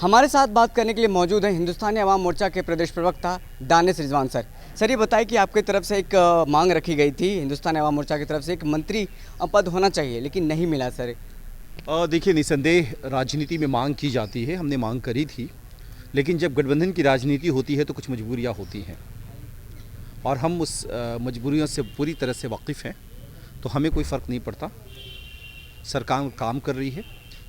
हमारे साथ बात करने के लिए मौजूद हैं हिंदुस्तानी अवाम मोर्चा के प्रदेश प्रवक्ता दानिश रिजवान सर। सर ये बताएं कि आपकी तरफ से एक मांग रखी गई थी, हिंदुस्तानी अवाम मोर्चा की तरफ से एक मंत्री पद होना चाहिए लेकिन नहीं मिला सर। देखिए, निसंदेह राजनीति में मांग की जाती है, हमने मांग करी थी, लेकिन जब गठबंधन की राजनीति होती है तो कुछ मजबूरियां होती हैं और हम उस मजबूरियों से पूरी तरह से वाकिफ़ हैं, तो हमें कोई फ़र्क नहीं पड़ता। सरकार काम कर रही है,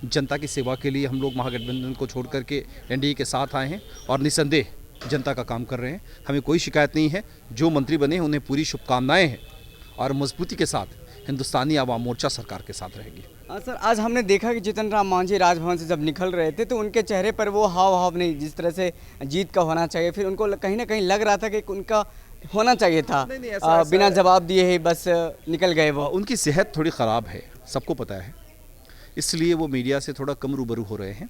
जनता की सेवा के लिए हम लोग महागठबंधन को छोड़ करके एनडीए के साथ आए हैं और निसंदेह जनता का काम कर रहे हैं। हमें कोई शिकायत नहीं है। जो मंत्री बने उन्हें पूरी शुभकामनाएं हैं और मजबूती के साथ हिंदुस्तानी अवाम मोर्चा सरकार के साथ रहेगी। सर आज हमने देखा कि जीतन राम मांझी राजभवन से जब निकल रहे थे तो उनके चेहरे पर वो हाव भाव नहीं, जिस तरह से जीत का होना चाहिए, फिर उनको कहीं ना कहीं लग रहा था कि उनका होना चाहिए था। नहीं, ऐसा बिना जवाब दिए ही बस निकल गए वो। उनकी सेहत थोड़ी ख़राब है, सबको पता है, इसलिए वो मीडिया से थोड़ा कम रूबरू हो रहे हैं।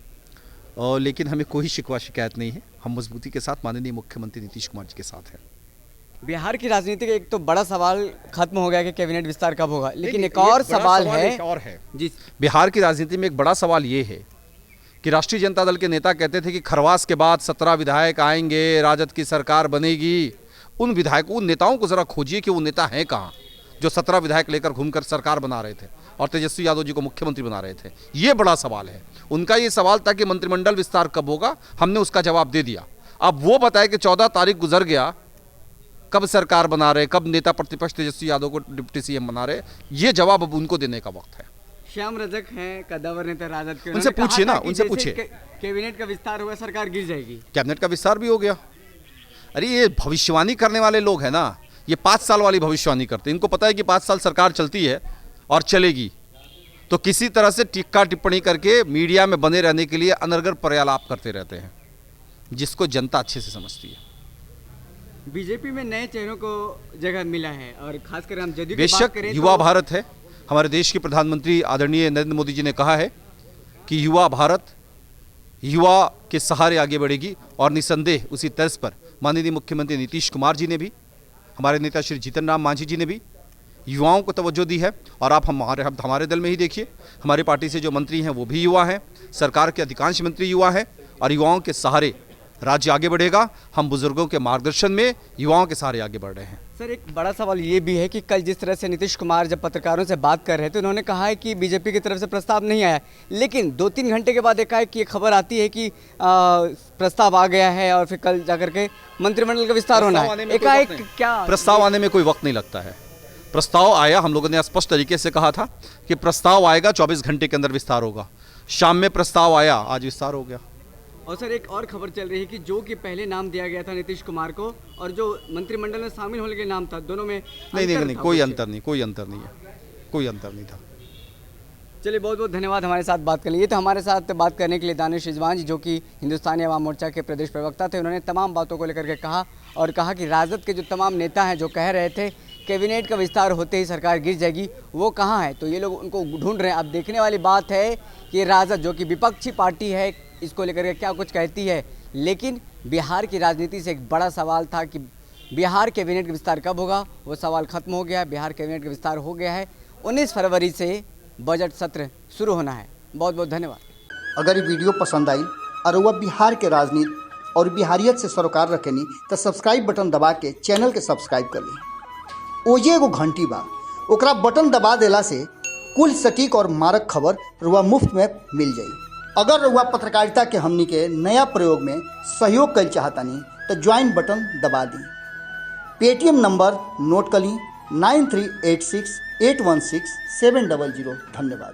लेकिन हमें कोई शिकवा शिकायत नहीं है। हम मजबूती के साथ माननीय मुख्यमंत्री नीतीश कुमार जी के साथ हैं। बिहार की राजनीति का एक तो बड़ा सवाल खत्म हो गया कि कैबिनेट विस्तार कब होगा, लेकिन एक और सवाल है जी, बिहार की राजनीति में एक बड़ा सवाल ये है कि राष्ट्रीय जनता दल के नेता कहते थे कि खरवास के बाद 17 विधायक आएंगे, राजद की सरकार बनेगी। उन विधायकों, उन नेताओं को जरा खोजिए कि वो नेता हैं कहाँ जो 17 विधायक लेकर घूमकर सरकार बना रहे थे और तेजस्वी यादव जी को मुख्यमंत्री बना रहे थे। ये बड़ा सवाल है। उनका ये सवाल था कि मंत्रिमंडल विस्तार कब होगा, हमने उसका जवाब दे दिया। अब वो बताए कि 14 तारीख गुजर गया, कब सरकार बना रहे, कब नेता प्रतिपक्ष तेजस्वी यादव को डिप्टी सीएम बना रहे, ये जवाब अब उनको देने का वक्त है। श्याम रजक हैं कद्दावर नेता राजद के, उनसे पूछिए ना, उनसे पूछिए। कैबिनेट का विस्तार हुआ, सरकार गिर जाएगी। कैबिनेट का विस्तार भी हो गया। अरे ये भविष्यवाणी करने वाले लोग हैं ना, ये 5 साल वाली भविष्यवाणी करते हैं। इनको पता है कि 5 साल सरकार चलती है और चलेगी, तो किसी तरह से टिक्का टिप्पणी करके मीडिया में बने रहने के लिए अनर्गल पर्यालाप करते रहते हैं, जिसको जनता अच्छे से समझती है। बीजेपी में नए चेहरों को जगह मिला है और खासकर हम जदयू की बात बेशक करें युवा तो भारत है। हमारे देश के प्रधानमंत्री आदरणीय नरेंद्र मोदी जी ने कहा है कि युवा भारत युवा के सहारे आगे बढ़ेगी और निसंदेह उसी तर्ज पर माननीय मुख्यमंत्री नीतीश कुमार जी ने भी, हमारे नेता श्री जीतन राम मांझी जी ने भी युवाओं को तवज्जो दी है। और आप हमारे दल में ही देखिए, हमारी पार्टी से जो मंत्री हैं वो भी युवा हैं, सरकार के अधिकांश मंत्री युवा हैं और युवाओं के सहारे राज्य आगे बढ़ेगा। हम बुजुर्गों के मार्गदर्शन में युवाओं के सहारे आगे बढ़ रहे हैं। सर एक बड़ा सवाल ये भी है कि कल जिस तरह से नीतीश कुमार जब पत्रकारों से बात कर रहे थे, उन्होंने कहा है कि बीजेपी की तरफ से प्रस्ताव नहीं आया, लेकिन 2-3 घंटे के बाद एकाएक ये खबर आती है कि प्रस्ताव आ गया है और फिर कल जाकर के मंत्रिमंडल का विस्तार होना है। एकाएक क्या प्रस्ताव आने में कोई वक्त नहीं लगता है। प्रस्ताव आया, हम लोगों ने स्पष्ट तरीके से कहा था कि प्रस्ताव आएगा, 24 घंटे के अंदर विस्तार होगा। शाम में प्रस्ताव आया, आज विस्तार हो गया। और सर एक और खबर चल रही है कि जो कि पहले नाम दिया गया था नीतीश कुमार को और जो मंत्रिमंडल में शामिल होने के नाम था, दोनों में नहीं, कोई अंतर नहीं, कोई अंतर नहीं है, कोई अंतर नहीं था। चलिए, बहुत बहुत धन्यवाद हमारे साथ बात करने। ये तो हमारे साथ बात करने के लिए दानिश रिजवान जी, जो कि हिंदुस्तानी अवाम मोर्चा के प्रदेश प्रवक्ता थे। उन्होंने तमाम बातों को लेकर के कहा और कहा कि राजद के जो तमाम नेता हैं जो कह रहे थे कैबिनेट का विस्तार होते ही सरकार गिर जाएगी, वो कहाँ है, तो ये लोग उनको ढूंढ रहे हैं। अब देखने वाली बात है कि राजद जो कि विपक्षी पार्टी है, इसको लेकर के क्या कुछ कहती है। लेकिन बिहार की राजनीति से एक बड़ा सवाल था कि बिहार कैबिनेट का विस्तार कब होगा, वो सवाल खत्म हो गया है। बिहार कैबिनेट का विस्तार हो गया है। 19 फरवरी से बजट सत्र शुरू होना है। बहुत बहुत धन्यवाद। अगर ये वीडियो पसंद आई और वह बिहार के राजनीति और बिहारियत से सरोकार रखेनी तो सब्सक्राइब बटन दबा के चैनल के सब्सक्राइब कर ली। ओजे एगो घंटी बा, ओकरा बटन दबा देला से कुल सटीक और मारक खबर रुआ मुफ्त में मिल जाई। अगर रुआ पत्रकारिता के हमनी के नया प्रयोग में सहयोग कर चाहतनी तो ज्वाइन बटन दबा दी। पेटीएम नंबर नोट कर ली 9386 816 700। धन्यवाद।